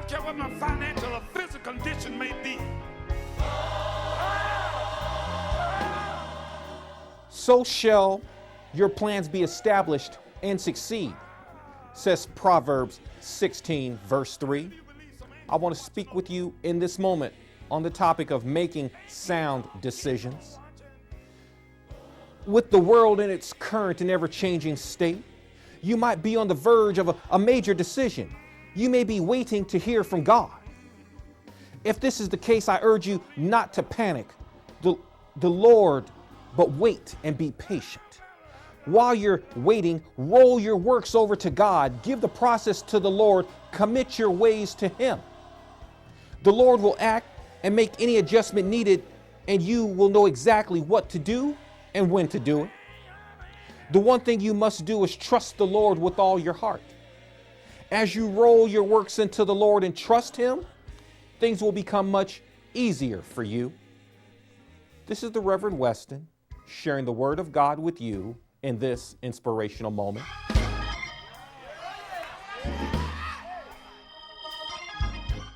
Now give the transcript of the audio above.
care what my financial or physical condition may be. So shall your plans be established and succeed, says Proverbs 16, verse 3. I want to speak with you in this moment on the topic of making sound decisions. With the world in its current and ever-changing state, you might be on the verge of a major decision. You may be waiting to hear from God. If this is the case, I urge you not to panic. The Lord, but wait and be patient. While you're waiting, roll your works over to God. Give the process to the Lord. Commit your ways to Him. The Lord will act and make any adjustment needed, and you will know exactly what to do and when to do it. The one thing you must do is trust the Lord with all your heart. As you roll your works into the Lord and trust Him, things will become much easier for you. This is the Reverend Weston sharing the Word of God with you in this inspirational moment.